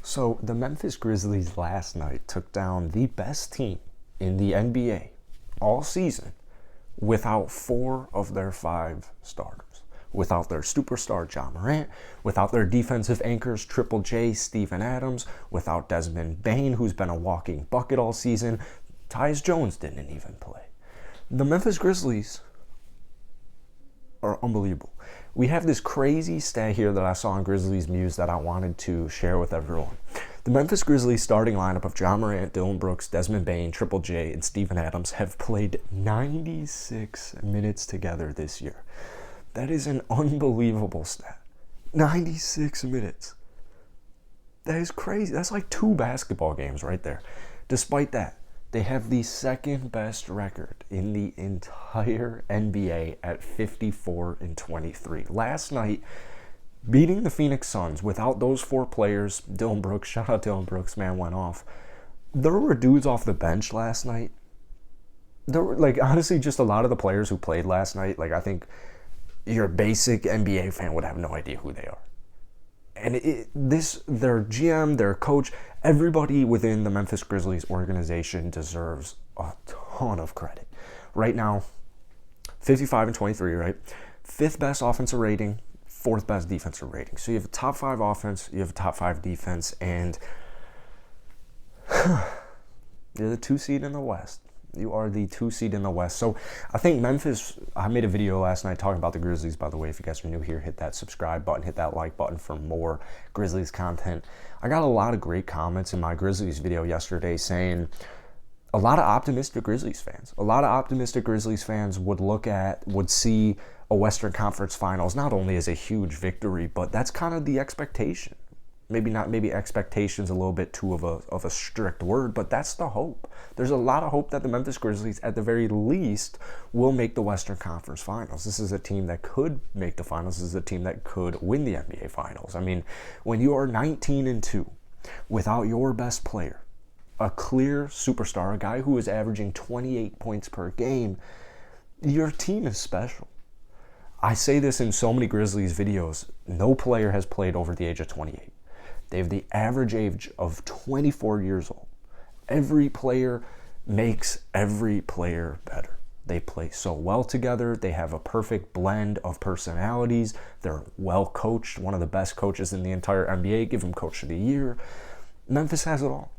So the Memphis Grizzlies last night took down the best team in the NBA all season without 4 of their 5 starters, without their superstar Ja Morant, without their defensive anchors Triple J, Steven Adams, without Desmond Bane, who's been a walking bucket all season. Tyus Jones didn't even play. The Memphis Grizzlies are unbelievable. We have this crazy stat here that I saw on Grizzlies Muse that I wanted to share with everyone. The Memphis Grizzlies starting lineup of Ja Morant, Dillon Brooks, Desmond Bane, Triple J, and Steven Adams have played 96 minutes together this year. That is an unbelievable stat. 96 minutes. That is crazy. That's like 2 basketball games right there. Despite that, they have the second best record in the entire NBA at 54-23. Last night, beating the Phoenix Suns without those 4 players, Dillon Brooks, shout out Dillon Brooks, man, went off. There were dudes off the bench last night. There were, honestly, just a lot of the players who played last night, I think your basic NBA fan would have no idea who they are. And their GM, their coach, everybody within the Memphis Grizzlies organization deserves a ton of credit. Right now, 55-23, right? 5th best offensive rating, 4th best defensive rating. So you have a top 5 offense, you have a top 5 defense, and you're the 2 seed in the West. You are the 2 seed in the West. So I think Memphis, I made a video last night talking about the Grizzlies, by the way. If you guys are new here, hit that subscribe button, hit that like button for more Grizzlies content. I got a lot of great comments in my Grizzlies video yesterday saying a lot of optimistic Grizzlies fans. A lot of optimistic Grizzlies fans would see a Western Conference Finals not only as a huge victory, but that's kind of the expectation. Maybe expectations a little bit too of a strict word, but that's the hope. There's a lot of hope that the Memphis Grizzlies, at the very least, will make the Western Conference Finals. This is a team that could make the finals. This is a team that could win the NBA Finals. I mean, when you are 19-2 without your best player, a clear superstar, a guy who is averaging 28 points per game, your team is special. I say this in so many Grizzlies videos. No player has played over the age of 28. They have the average age of 24 years old. Every player makes every player better. They play so well together. They have a perfect blend of personalities. They're well coached, one of the best coaches in the entire NBA. Give them Coach of the Year. Memphis has it all.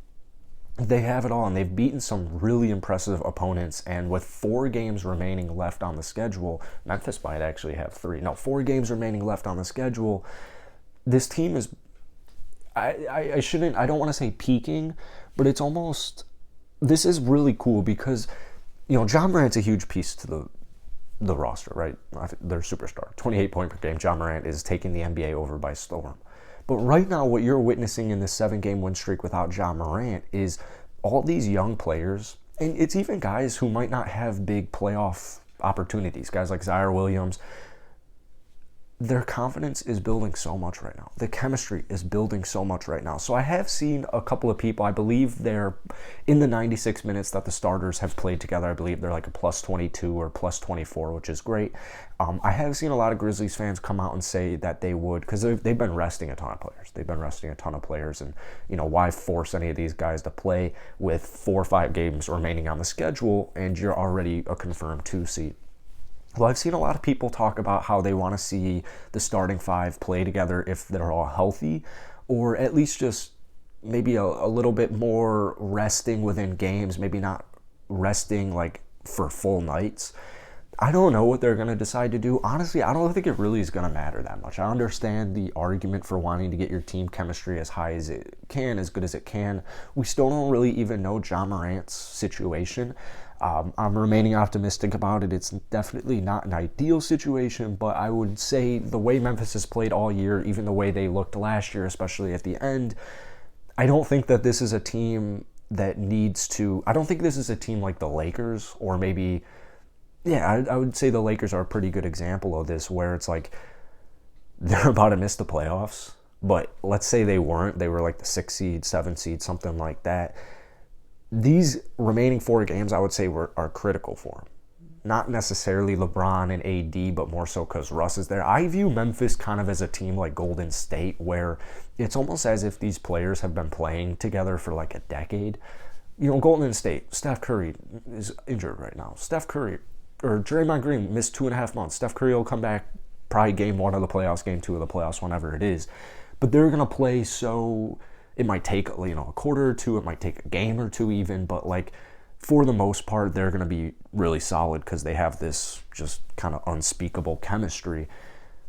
They have it all, and they've beaten some really impressive opponents. And with 4 games remaining left on the schedule, Memphis might actually have 3. No, 4 games remaining left on the schedule. This team is, I don't want to say peaking, but it's almost, this is really cool because, Ja Morant's a huge piece to the roster, right? They're superstar. 28 point per game. Ja Morant is taking the NBA over by storm. But right now, what you're witnessing in this 7-game win streak without Ja Morant is all these young players, and it's even guys who might not have big playoff opportunities, guys like Zaire Williams. Their confidence is building so much right now. The chemistry is building so much right now. So I have seen a couple of people, I believe they're in the 96 minutes that the starters have played together. I believe they're like a plus 22 or plus 24, which is great. I have seen a lot of Grizzlies fans come out and say that they would, because they've been resting a ton of players. They've been resting a ton of players, and why force any of these guys to play with 4 or 5 games remaining on the schedule and you're already a confirmed 2 seed. Well, I've seen a lot of people talk about how they want to see the starting 5 play together if they're all healthy, or at least just maybe a little bit more resting within games, maybe not resting for full nights. I don't know what they're going to decide to do. Honestly, I don't think it really is going to matter that much. I understand the argument for wanting to get your team chemistry as high as it can, as good as it can. We still don't really even know Ja Morant's situation. I'm remaining optimistic about it. It's definitely not an ideal situation, but I would say the way Memphis has played all year, even the way they looked last year, especially at the end, I don't think that this is a team that needs to... I don't think this is a team like the Lakers, or maybe... Yeah, I would say the Lakers are a pretty good example of this, where it's like they're about to miss the playoffs, but let's say they weren't. They were like the 6th seed, 7th seed, something like that. These remaining 4 games, I would say, are critical for them. not necessarily LeBron and AD, but more so because Russ is there. I view Memphis kind of as a team like Golden State, where it's almost as if these players have been playing together for like a decade. You know, Golden State, Steph Curry is injured right now. Steph Curry, or Draymond Green missed 2.5 months. Steph Curry will come back probably game 1 of the playoffs, game 2 of the playoffs, whenever it is. But they're going to play, so it might take, you know, a quarter or two, it might take a game or two even, but like for the most part, they're going to be really solid because they have this just kind of unspeakable chemistry.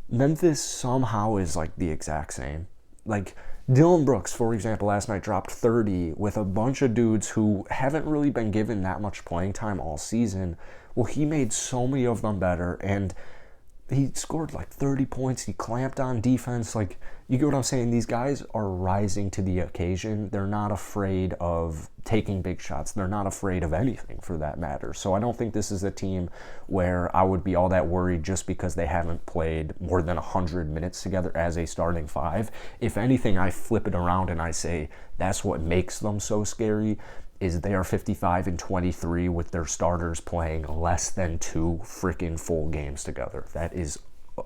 Memphis somehow is like the exact same. Like Dylan Brooks, for example, last night dropped 30 with a bunch of dudes who haven't really been given that much playing time all season. Well, he made so many of them better, and he scored like 30 points. He clamped on defense. Like, you get what I'm saying? These guys are rising to the occasion. They're not afraid of taking big shots. They're not afraid of anything, for that matter. So I don't think this is a team where I would be all that worried just because they haven't played more than 100 minutes together as a starting five. If anything, I flip it around and I say that's what makes them so scary, is they are 55-23 with their starters playing less than 2 freaking full games together. That is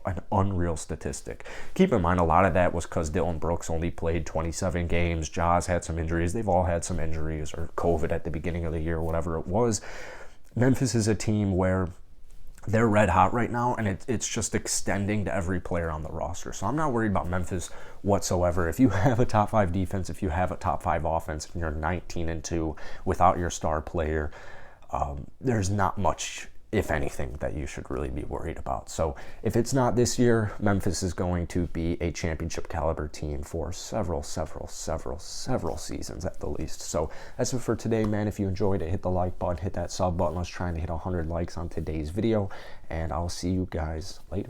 an unreal statistic. Keep in mind, a lot of that was because Dylan Brooks only played 27 games. Jaws had some injuries. They've all had some injuries, or COVID at the beginning of the year, whatever it was. Memphis is a team where they're red hot right now, and it's just extending to every player on the roster. So I'm not worried about Memphis whatsoever. If you have a top 5 defense, if you have a top 5 offense, and you're 19-2 without your star player, there's not much, if anything, that you should really be worried about. So if it's not this year, Memphis is going to be a championship caliber team for several seasons at the least. So that's it for today, man. If you enjoyed it, hit the like button, hit that sub button. Let's try to hit 100 likes on today's video, and I'll see you guys later.